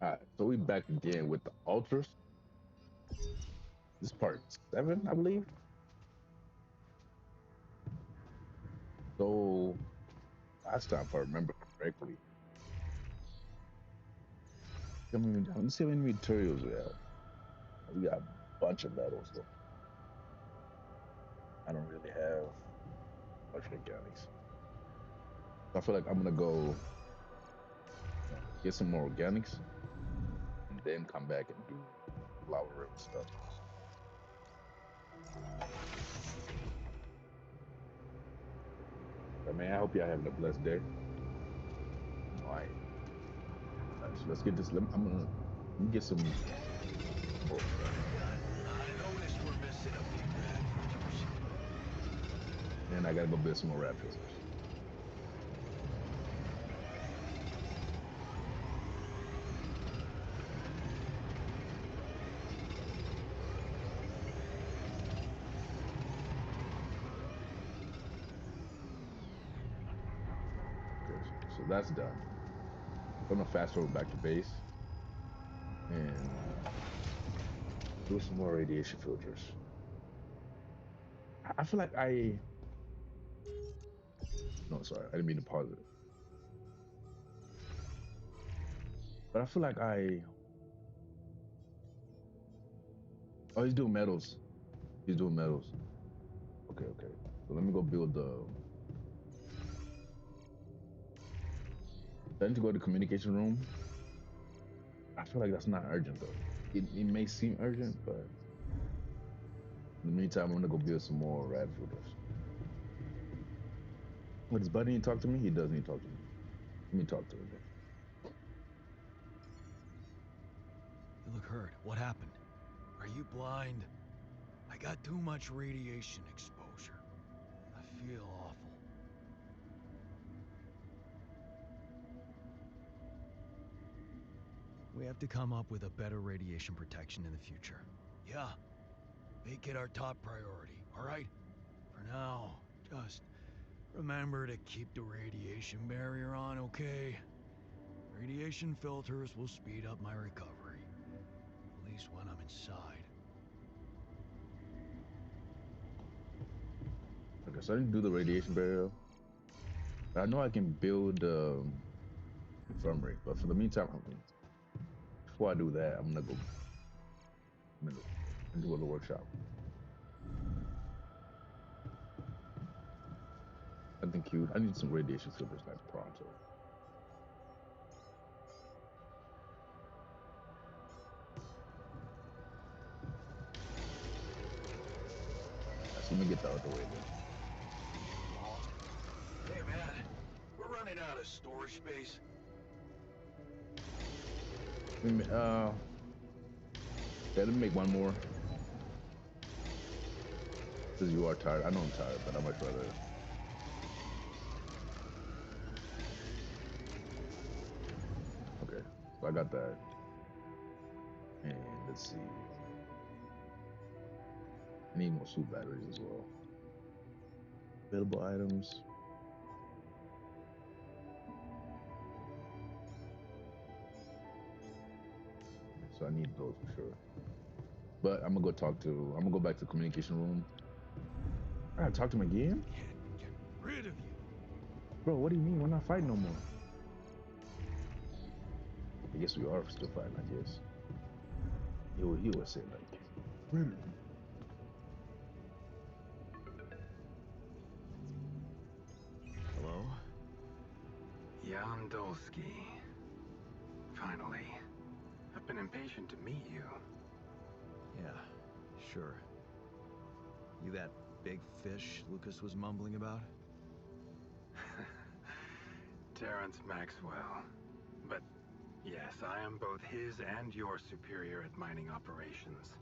All right, so we back again with the ultras. This part 7, I believe. So last time, if I remember correctly, let's see how many materials we have. We got a bunch of metals though. I don't really have much organics. So I feel like I'm gonna go get some more organics and then come back and do flower room stuff. But man, I hope y'all having a blessed day. No, I ain't. So let's get this. Let me get some. Oh, I noticed we're missing a big red. and I gotta go build some more rat filters. Okay, so that's done. I'm gonna fast forward back to base and do some more radiation filters. I feel like no, sorry, I didn't mean to pause it. But I feel like oh, he's doing metals. He's doing metals. Okay, okay. So let me go build the. I need to go to the communication room. I feel like that's not urgent though. It may seem urgent, but in the meantime, I'm gonna go build some more rad filters. What does Buddy need to talk to me? He does need to talk to me. Let me talk to him then. You look hurt. What happened? Are you blind? I got too much radiation exposure. I feel awful. We have to come up with a better radiation protection in the future. Yeah, make it our top priority, all right? For now, just remember to keep the radiation barrier on, okay? Radiation filters will speed up my recovery, at least when I'm inside. Okay, so I didn't do the radiation barrier. I know I can build infirmary, but for the meantime, before I do that, I'm gonna go and do a little workshop. I think cute. I need some radiation filters like pronto. So let me get that out of the way then. Hey man, we're running out of storage space. Yeah, let me make one more. Because you are tired. I know I'm tired, but I much rather. Okay, so I got that. And let's see. I need more suit batteries as well. Available items. So I need those for sure. But I'm gonna go back to the communication room. I gotta talk to him again? Can't get rid of you. Bro, what do you mean? We're not fighting no more. I guess we are still fighting, I guess. He would say like, really? Hello? Jan Dolsky. Finally. I've been impatient to meet you. Yeah, sure. You that big fish Lucas was mumbling about? Terrence Maxwell. But yes, I am both his and your superior at mining operations.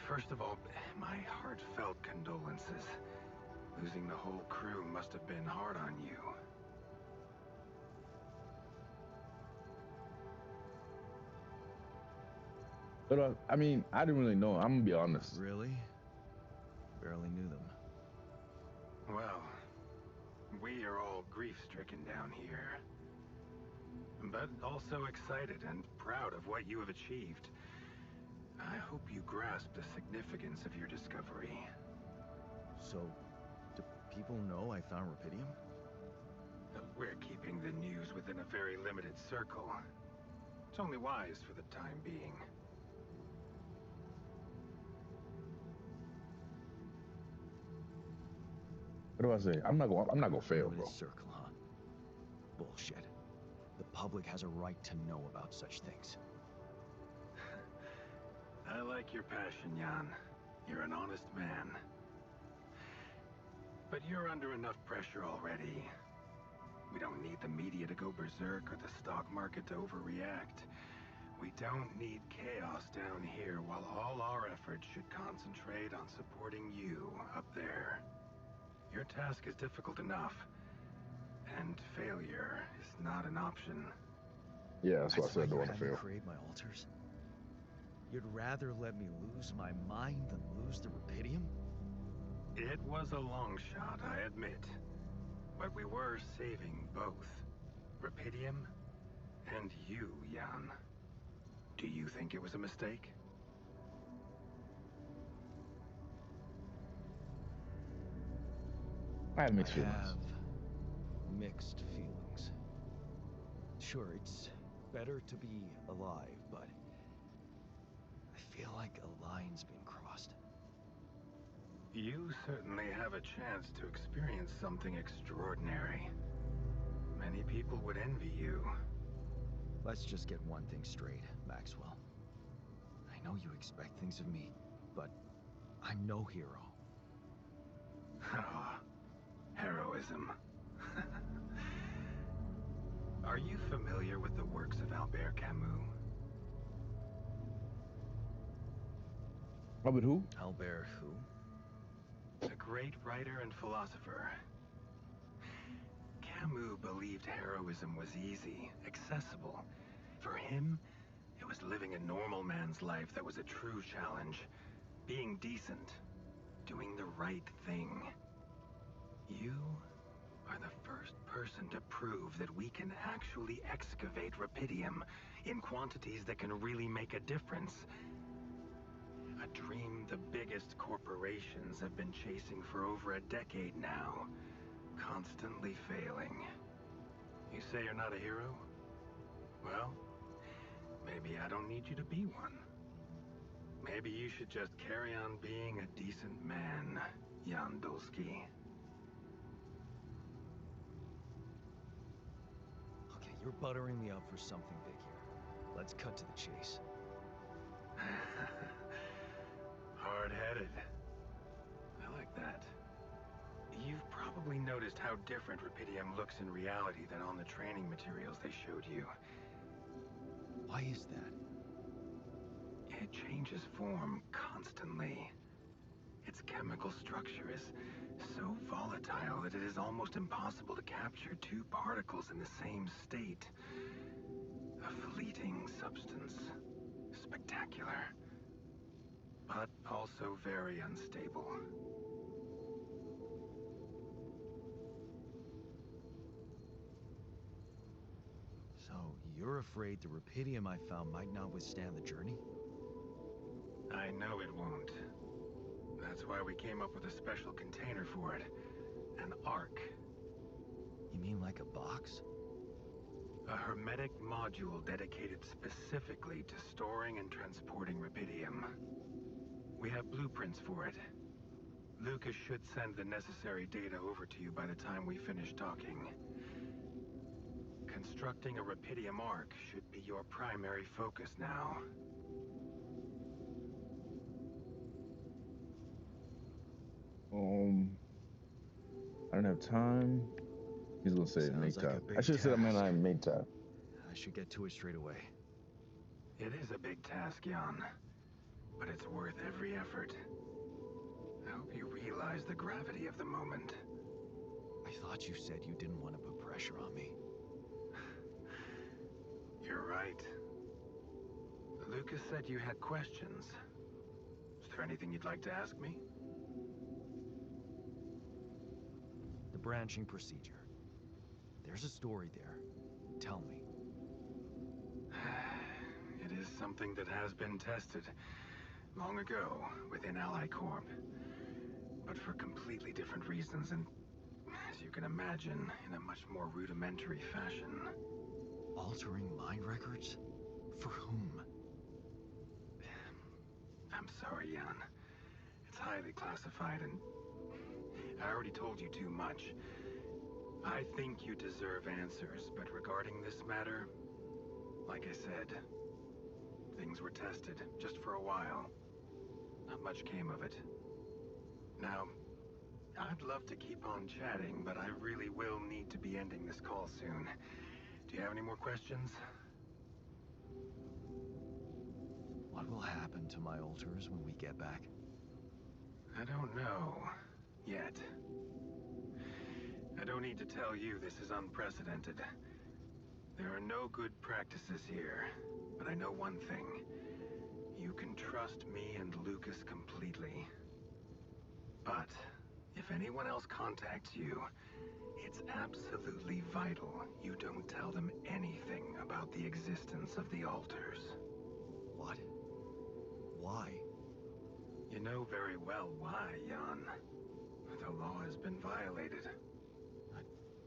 First of all, my heartfelt condolences. Losing the whole crew must have been hard on you. But I mean, I didn't really know. I'm gonna be honest. Really? Barely knew them. Well, we are all grief-stricken down here. but also excited and proud of what you have achieved. I hope you grasp the significance of your discovery. So, do people know I found rupidium? We're keeping the news within a very limited circle. It's only wise for the time being. What do I say? I'm not gonna fail, Limited bro. circle, huh? Bullshit. The public has a right to know about such things. I like your passion, Jan. You're an honest man. But you're under enough pressure already. We don't need the media to go berserk or the stock market to overreact. We don't need chaos down here while all our efforts should concentrate on supporting you up there. Your task is difficult enough, and failure is not an option. Yeah, that's what I said. I you don't want had to me fail. create my altars? You'd rather let me lose my mind than lose the rupidium? It was a long shot, I admit. But we were saving both. Rupidium and you, Jan. Do you think it was a mistake? I have mixed I feelings. have mixed feelings. Sure, it's better to be alive, but I feel like a line's been crossed. You certainly have a chance to experience something extraordinary. Many people would envy you. Let's just get one thing straight, Maxwell. I know you expect things of me, but I'm no hero. Ah, heroism. Are you familiar with the works of Albert Camus? Oh, but who? Albert who? A great writer and philosopher. Camus believed heroism was easy, accessible. For him, it was living a normal man's life that was a true challenge. Being decent. Doing the right thing. You are the first person to prove that we can actually excavate rupidium in quantities that can really make a difference. A dream the biggest corporations have been chasing for over a decade now, constantly failing. You say you're not a hero? Well, maybe I don't need you to be one. Maybe you should just carry on being a decent man, Jan Dolsky. Okay, you're buttering me up for something big here. Let's cut to the chase. Hard-headed. I like that. You've probably noticed how different rupidium looks in reality than on the training materials they showed you. Why is that? It changes form constantly. Its chemical structure is so volatile that it is almost impossible to capture two particles in the same state. A fleeting substance. Spectacular. But also very unstable. So, you're afraid the rupidium I found might not withstand the journey? I know it won't. That's why we came up with a special container for it. An ark. You mean like a box? A hermetic module dedicated specifically to storing and transporting rupidium. We have blueprints for it. Lucas should send the necessary data over to you by the time we finish talking. Constructing a rupidium ark should be your primary focus now. I don't have time. He's gonna say make Sounds like a time. I big should have said I'm task. gonna make time. I should get to it straight away. It is a big task, Jan. But it's worth every effort. I hope you realize the gravity of the moment. I thought you said you didn't want to put pressure on me. You're right. Lucas said you had questions. Is there anything you'd like to ask me? The branching procedure. There's a story there. Tell me. something that has been tested long ago within Ally Corp, but for completely different reasons and, as you can imagine, in a much more rudimentary fashion. Altering mind records? For whom? I'm sorry, Jan. It's highly classified and I already told you too much. I think you deserve answers, but regarding this matter, like I said, things were tested just for a while. Not much came of it. Now, I'd love to keep on chatting, but I really will need to be ending this call soon. Do you have any more questions? What will happen to my alters when we get back? I don't know. Yet. I don't need to tell you this is unprecedented. There are no good practices here, but I know one thing. You can trust me and Lucas completely. But if anyone else contacts you, it's absolutely vital you don't tell them anything about the existence of the alters. What? Why? You know very well why, Jan. The law has been violated.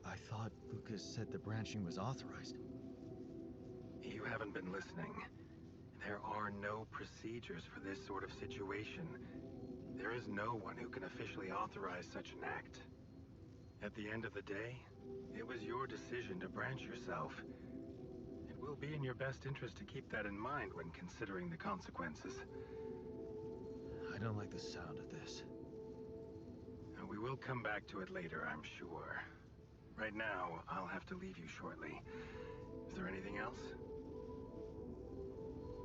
I thought Lucas said the branching was authorized. You haven't been listening. There are no procedures for this sort of situation. There is no one who can officially authorize such an act. At the end of the day, it was your decision to branch yourself. It will be in your best interest to keep that in mind when considering the consequences. I don't like the sound of this. And we will come back to it later, I'm sure. Right now, I'll have to leave you shortly. Is there anything else?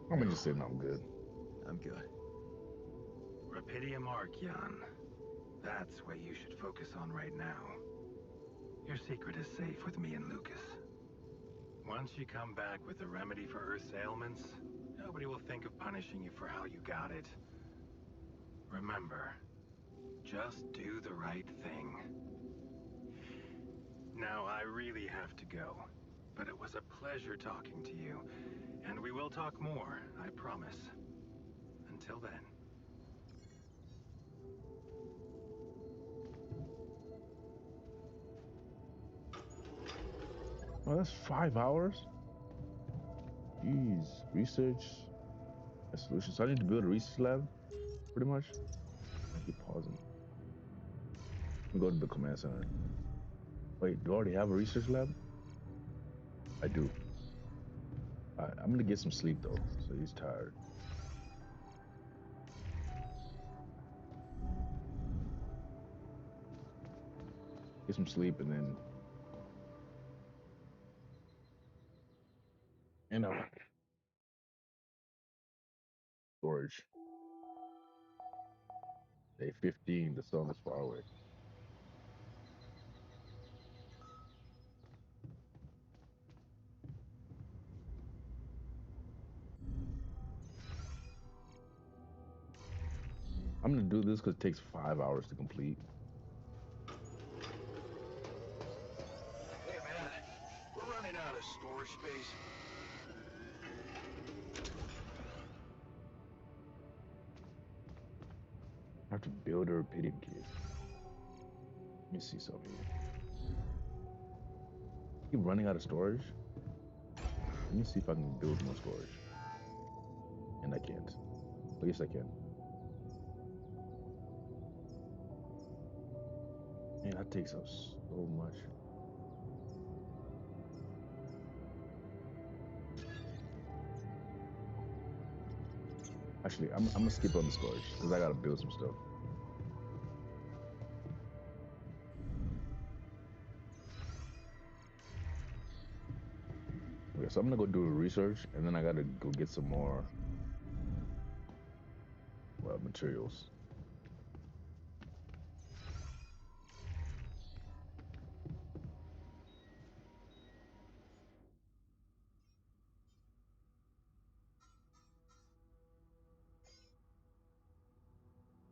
I'm gonna just say no, I'm good. I'm good. Rapidium Arc, Jan. That's what you should focus on right now. Your secret is safe with me and Lucas. Once you come back with a remedy for Earth's ailments, nobody will think of punishing you for how you got it. Remember, just do the right thing. Now, I really have to go, but it was a pleasure talking to you, and we will talk more, I promise. Until then. Oh, that's 5 hours? Jeez. Research a solution. So I need to build a research lab, pretty much. I keep pausing. Let me go to the command center. Wait, do I already have a research lab? I do. I'm gonna get some sleep though, so he's tired. Get some sleep and then, storage. Day 15, the sun is far away. I'm gonna do this because it takes 5 hours to complete. Hey man, we're running out of storage space. I have to build a Rapidium kit. Let me see something here. Keep running out of storage. Let me see if I can build more storage. And I can't. But yes, I can. Man, that takes up so much. Actually, I'm gonna skip on the storage because I gotta build some stuff. Okay, so I'm gonna go do research and then I gotta go get some more materials.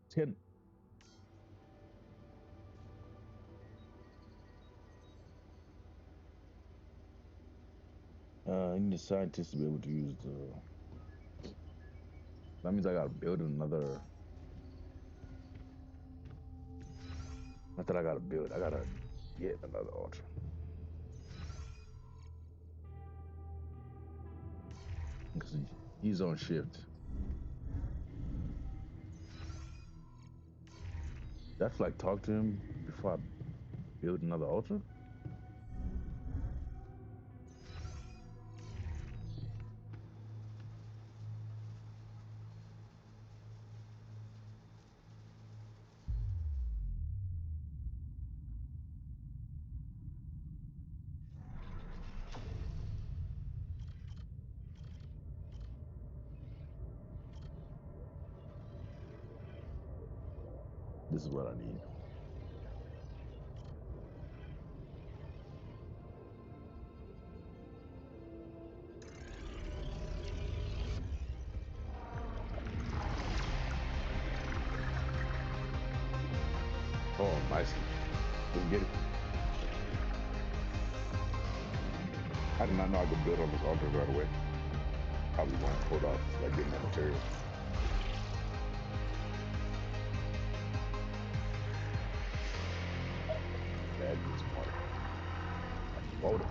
It's getting I need a scientist to be able to use the That means I gotta build another. Not that I gotta build. I gotta get another ultra because he's on shift. Did I have to like talk to him before I build another ultra? This is what I need. Oh, nice. Let's get it. I did not know I could build on this altar right away. Probably won't hold off like getting that material. Bad this part. Hold it.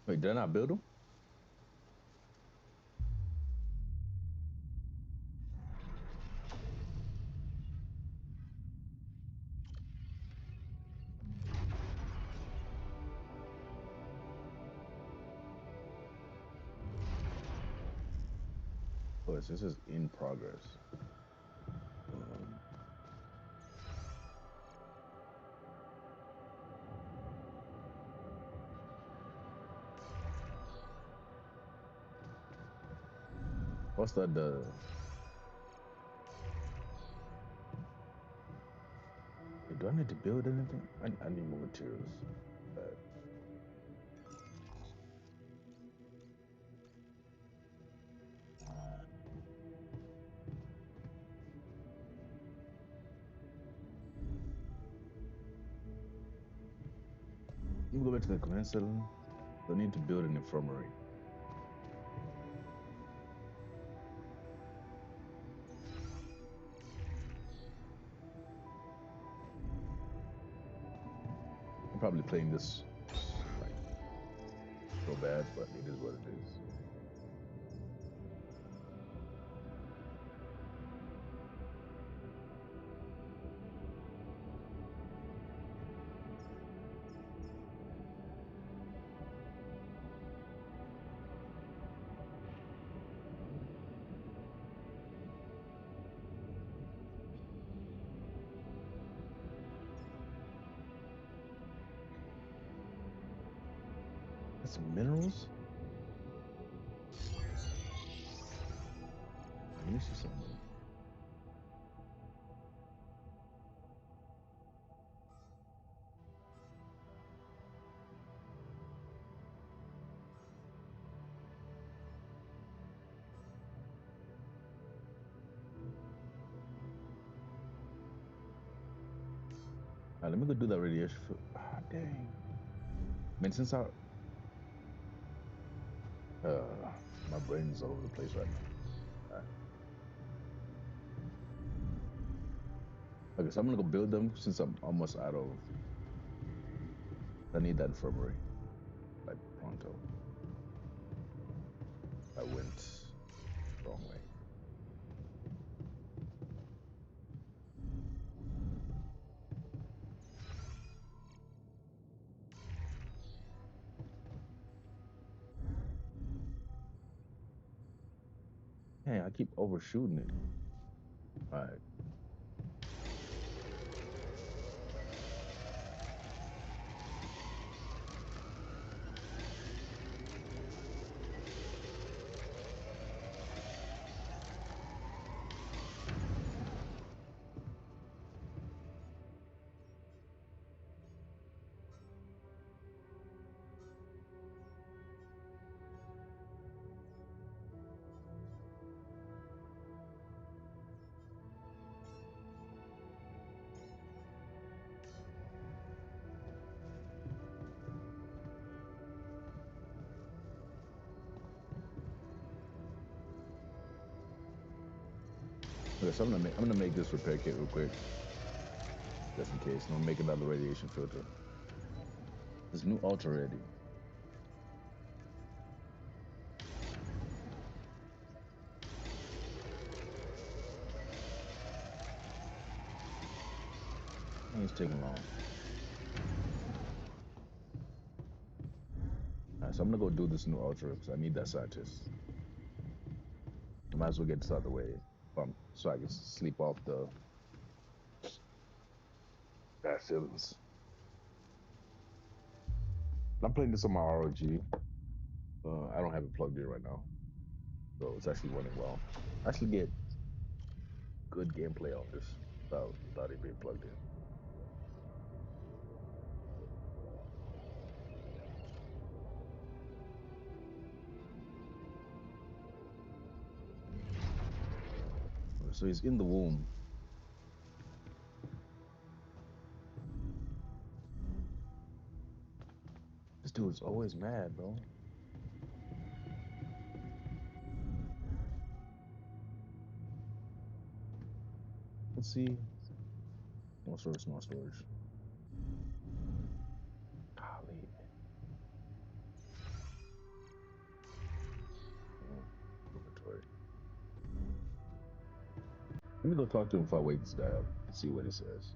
Wait, did I not build them? Oh, this is in progress. Um, what's that? Do I need to build anything? I need more materials. Uh, Let me go back to the command center. I need to build an infirmary. I'm probably playing this like so bad, but it is what it is. That's some minerals. Let me see something. All right, let me go do that radiation. Dang. Man, since my brain's all over the place right now. All right. Okay, so I'm gonna go build them since I'm almost out of. I need that infirmary. Like pronto. I went wrong way. Hey, I keep overshooting it. All right. Okay, so I'm gonna make this repair kit real quick, just in case. I'm gonna make another radiation filter. This new ultra ready. It's taking long. Alright, so I'm gonna go do this new ultra because I need that scientist. I might as well get this out of the way, so I can sleep off the bad feelings. I'm playing this on my ROG. I don't have it plugged in right now, so it's actually running well. I actually get good gameplay on this without it being plugged in. So he's in the womb. This dude's always mad, bro. Let's see. Small storage, small storage. Golly. Inventory. Let me go talk to him before I wake this guy up and see what he says.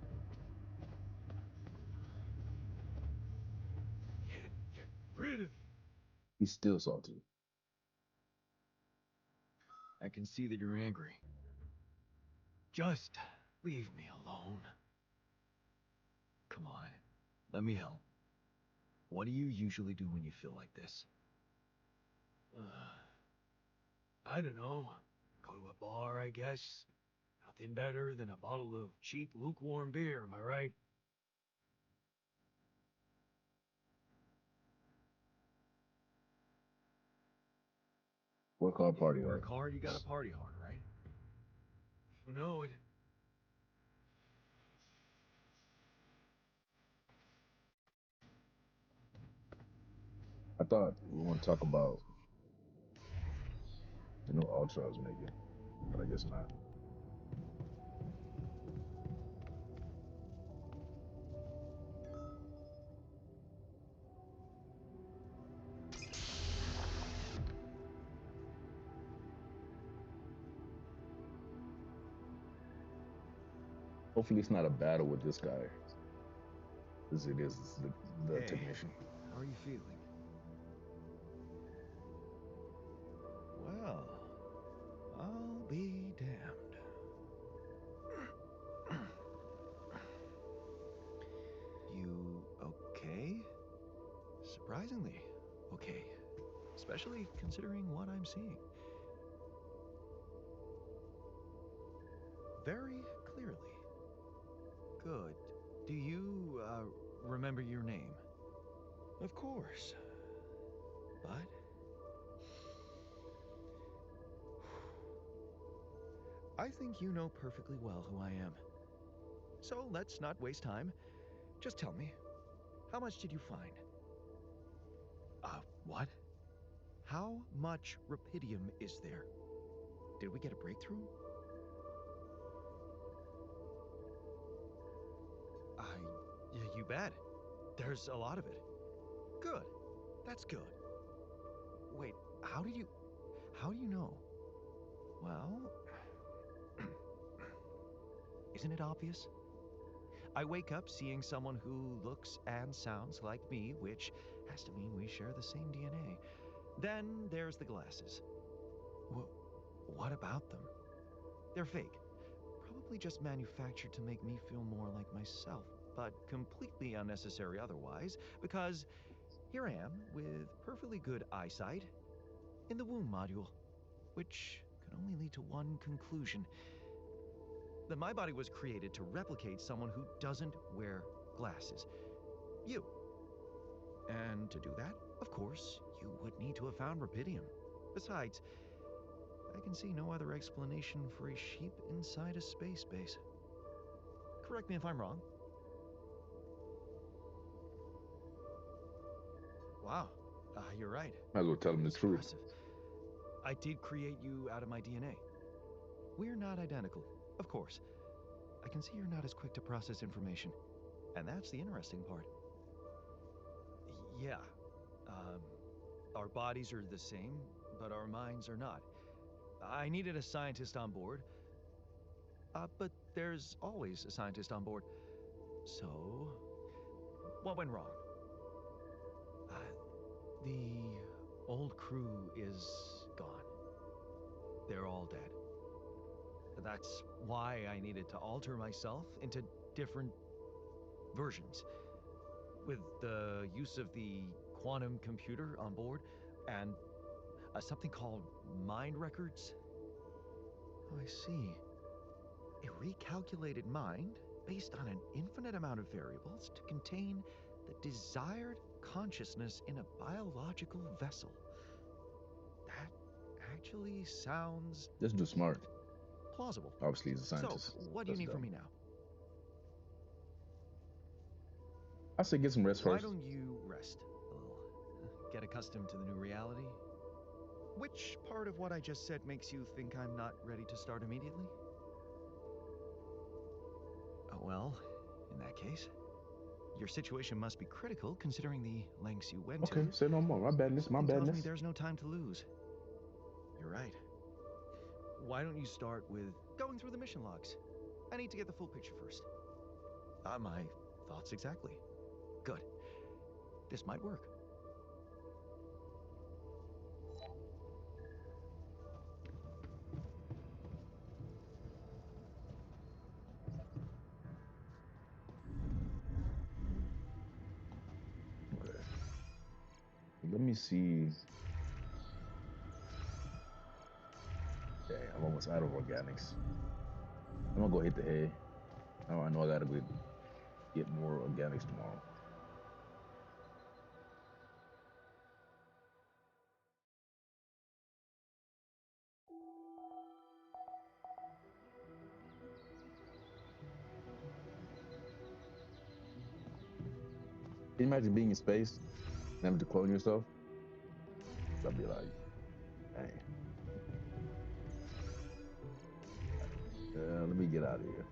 He's still salty. I can see that you're angry. Just leave me alone. Come on, let me help. What do you usually do when you feel like this? I don't know. Go to a bar, I guess. Nothing better than a bottle of cheap, lukewarm beer, am I right? Work hard, If party you hard. work hard, you gotta party hard, right? No, it... I thought we want to talk about the new ultra I was making, but I guess not. Hopefully, it's not a battle with this guy, as it is the Hey, technician. how are you feeling? Well, I'll be damned. You okay? Surprisingly okay. Especially considering what I'm seeing. Very clearly. Good. Do you, remember your name? Of course. But... I think you know perfectly well who I am. So let's not waste time. Just tell me, how much did you find? What? How much rupidium is there? Did we get a breakthrough? You bet. There's a lot of it. Good. That's good. Wait, how do you know? Well, isn't it obvious? I wake up seeing someone who looks and sounds like me, which has to mean we share the same DNA. Then there's the glasses. What about them? They're fake. Probably just manufactured to make me feel more like myself, but completely unnecessary otherwise, because here I am with perfectly good eyesight in the womb module, which could only lead to one conclusion: that my body was created to replicate someone who doesn't wear glasses. You. And to do that, of course, you would need to have found rupidium. Besides, I can see no other explanation for a sheep inside a space base. Correct me if I'm wrong. Wow, you're right. Might as well tell him the It's truth. impressive. I did create you out of my DNA. We're not identical, of course. I can see you're not as quick to process information, and that's the interesting part. Yeah, our bodies are the same, but our minds are not. I needed a scientist on board, but there's always a scientist on board. So, what went wrong? The old crew is gone. They're all dead. That's why I needed to alter myself into different versions. With the use of the quantum computer on board and something called mind records. Oh, I see. A recalculated mind based on an infinite amount of variables to contain the desired consciousness in a biological vessel. That actually sounds... This dude's smart. plausible. Obviously, he's a scientist. So, what do you need from me now? I say get some rest Why first. don't you rest a little? Get accustomed to the new reality? Which part of what I just said makes you think I'm not ready to start immediately? Well, in that case, your situation must be critical considering the lengths you went to. Okay, say no more. My badness, my Something tells me badness. there's no time to lose. You're right. Why don't you start with going through the mission logs? I need to get the full picture first. My thoughts exactly. Good. This might work. Okay. Let me see. Dang, I'm almost out of organics. I'm gonna go hit the hay. Oh, I know I gotta go get more organics tomorrow. Can you imagine being in space and having to clone yourself? I'd be like, dang. Let me get out of here.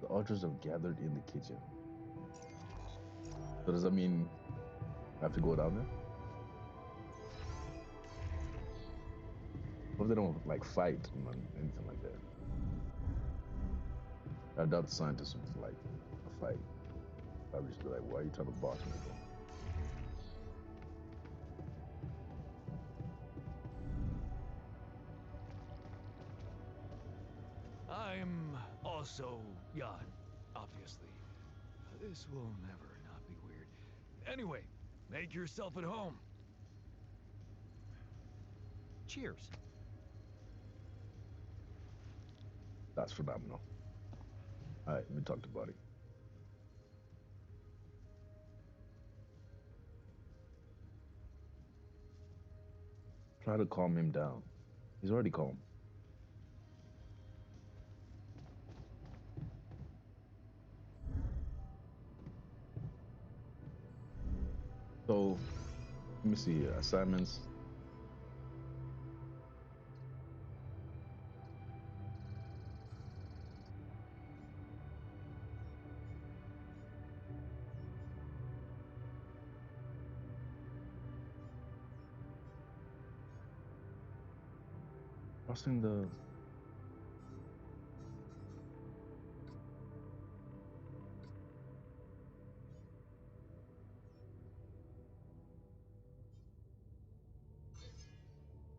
The ultras have gathered in the kitchen. So does that mean I have to go down there? What if they don't like fight or anything like that? I doubt the scientists would like a fight. I would just be like, why are you trying to boss me, bro? I'm also Jan, obviously. This will never not be weird. Anyway, make yourself at home. Cheers. That's phenomenal. All right, let me talk to Buddy. Try to calm him down. He's already calm. So, let me see here. Assignments. Crossing the...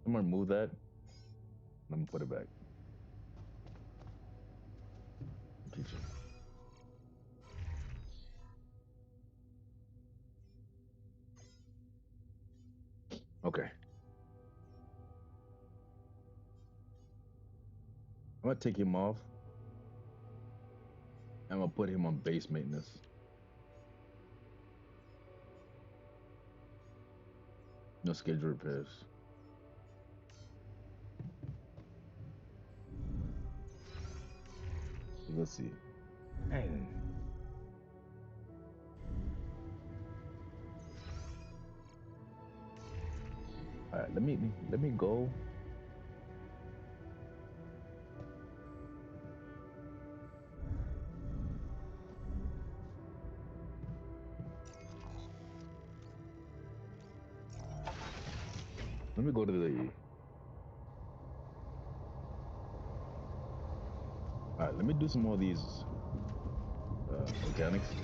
I'm gonna move that. I'm gonna put it back. Kitchen. Okay. I'm gonna take him off. I'm gonna put him on base maintenance. No scheduled repairs. Let's see. Dang. All right, let me go. Let me go to the. All right, let me do some more of these mechanics.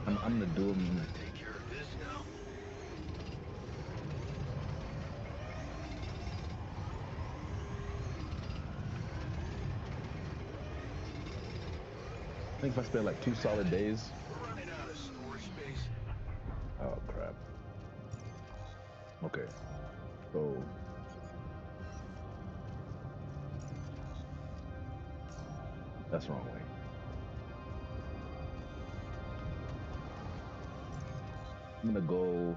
I'm gonna do them. Take care of this now. I think if I spend like 2 solid days. We're running out of storage space. Oh crap. Okay, so that's the wrong way. I'm gonna go.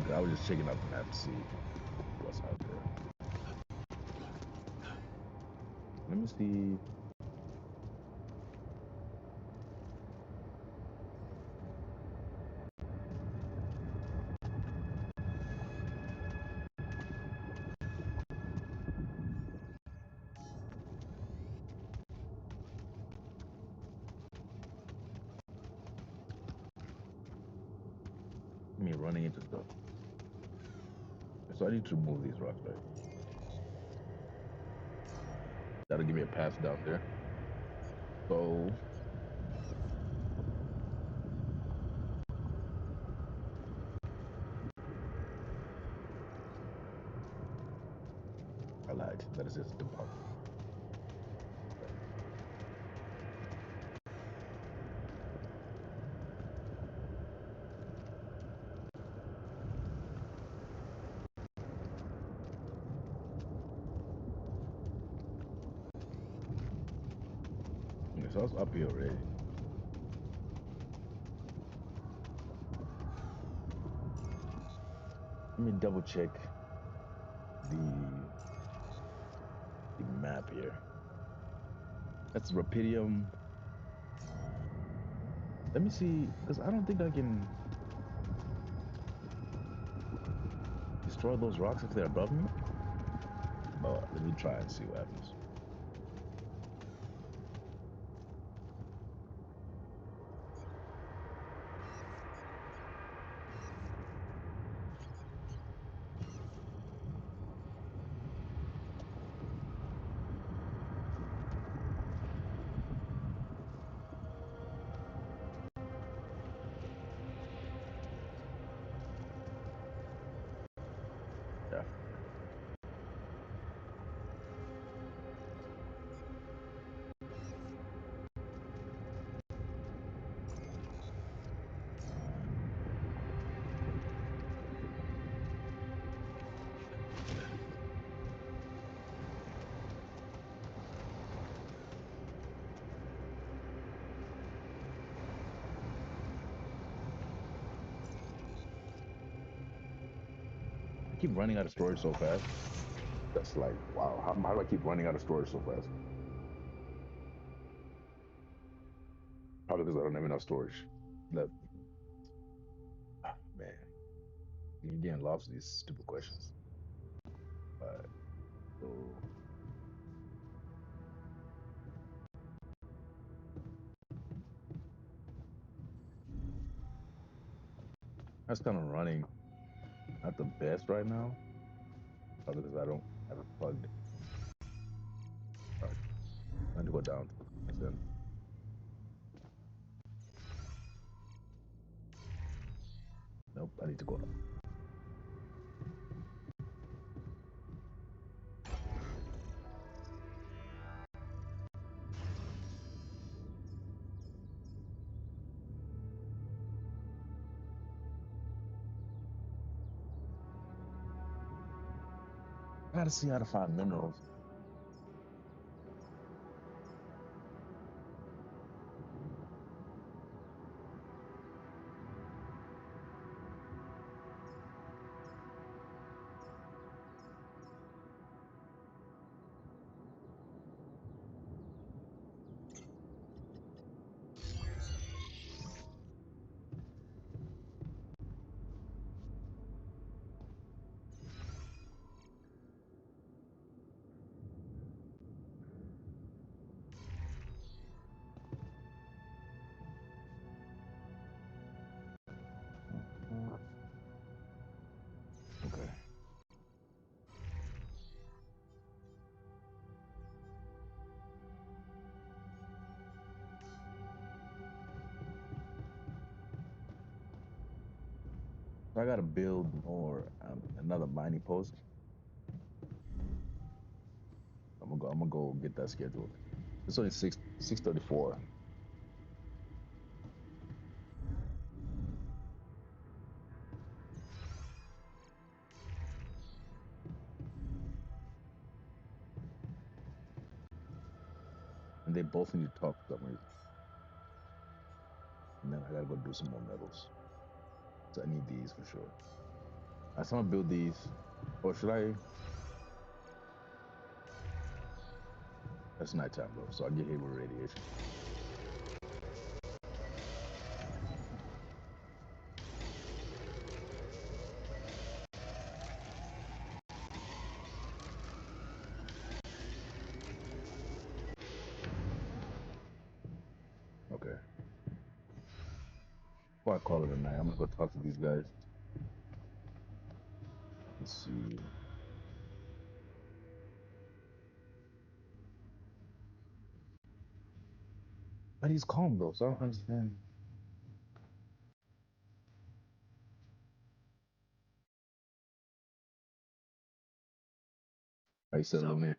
Okay, I was just checking out the map to see what's out there. Let me see. Me running into stuff. So I need to move these rocks, right? That'll give me a path down there. So I lied. That is just impossible. Okay, so I was up here already. Let me double check the map here. That's Rapidium. Let me see, because I don't think I can destroy those rocks if they're above me. But let me try and see what happens. Yeah. I keep running out of storage so fast. That's like, wow, how do I keep running out of storage so fast? Probably because I don't have enough storage. That, man, you're getting lost with these stupid questions. Alright, so that's kind of running not the best right now. Probably because I don't have it plugged. Alright, I need to go down to 20%. Nope, I need to go up. I gotta see how to find minerals. So I gotta build more another mining post. I'm gonna go get that scheduled. It's only 6:34. And they both need to talk for some reason. And then I gotta go do some more metals. So I need these for sure. I just want to build these. Or should I? That's nighttime though, so I get hit with radiation. Okay. Before I call it a night, I'm gonna go talk to these guys. Let's see. But he's calm though, so I don't understand. How you settling So, in?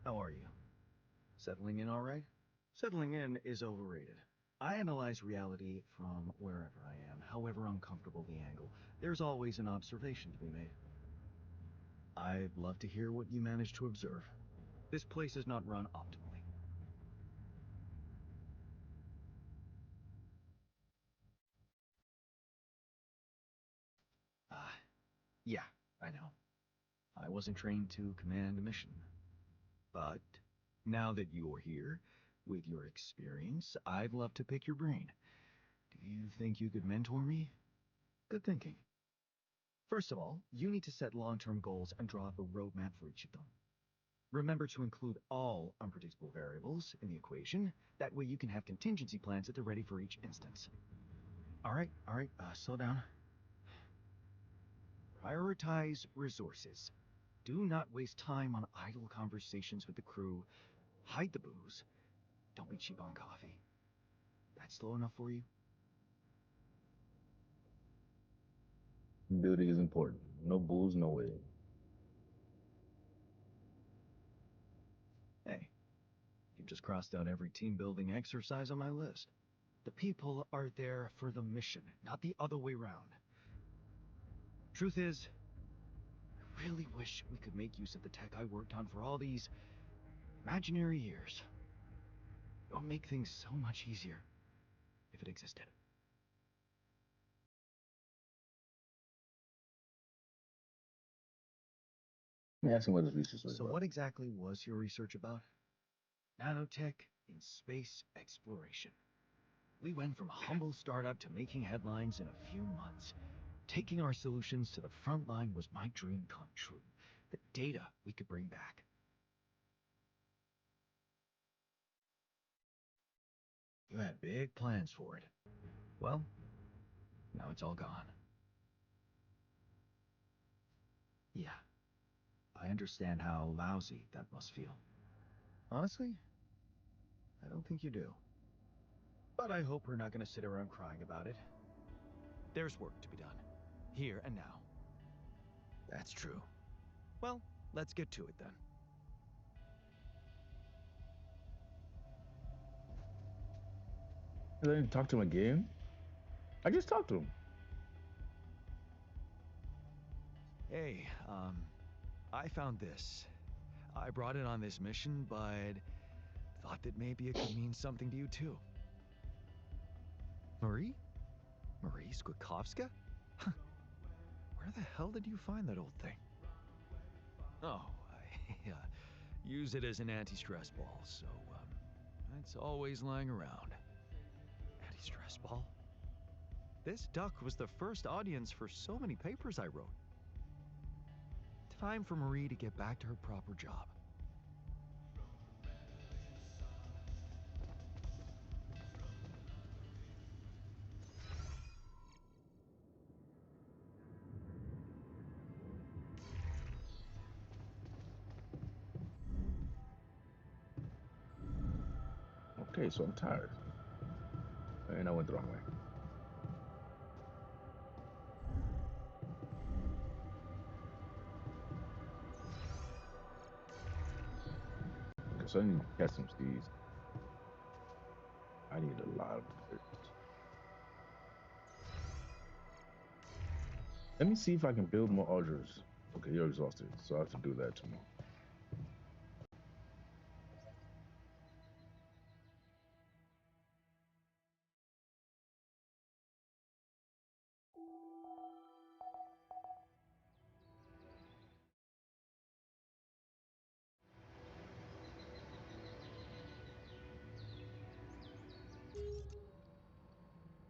how are you? Settling in all right? Settling in is overrated. I analyze reality from wherever I am, however uncomfortable the angle. There's always an observation to be made. I'd love to hear what you managed to observe. This place is not run optimally. Ah, yeah, I know. I wasn't trained to command a mission. But now that you're here, with your experience, I'd love to pick your brain. Do you think you could mentor me? Good thinking. First of all, you need to set long-term goals and draw up a roadmap for each of them. Remember to include all unpredictable variables in the equation. That way you can have contingency plans at the ready for each instance. All right, slow down. Prioritize resources. Do not waste time on idle conversations with the crew. Hide the booze. Don't be cheap on coffee. That's slow enough for you? Building is important. No booze, no way. Hey, you just crossed out every team building exercise on my list. The people are there for the mission, not the other way around. Truth is, I really wish we could make use of the tech I worked on for all these imaginary years. It would make things so much easier if it existed. Let me ask him what his research was So about. what exactly was your research about? Nanotech in space exploration. We went from a humble startup to making headlines in a few months. Taking our solutions to the front line was my dream come true. The data we could bring back. You had big plans for it. Well, now it's all gone. Yeah, I understand how lousy that must feel. Honestly, I don't think you do. But I hope we're not going to sit around crying about it. There's work to be done, here and now. That's true. Well, let's get to it then. And then talk to him again. I just talked to him. Hey, I found this. I brought it on this mission, but thought that maybe it could mean something to you too. Marie? Marie Skwiatkowska? Where the hell did you find that old thing? Oh, I use it as an anti-stress ball, so, it's always lying around. Anti-stress ball? This duck was the first audience for so many papers I wrote. Time for Marie to get back to her proper job. Okay, so I'm tired. And I went the wrong way. So I need to catch some seeds. I need a lot of materials. Let me see if I can build more altars. Okay, you're exhausted, so I have to do that tomorrow.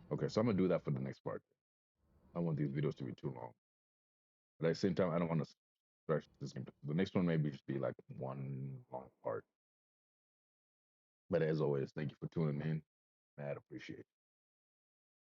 Okay, so I'm gonna do that for the next part. I don't want these videos to be too long, but at the same time, I don't want to stretch this game. The next one maybe just be like one long part. But as always, thank you for tuning in. Mad appreciate it.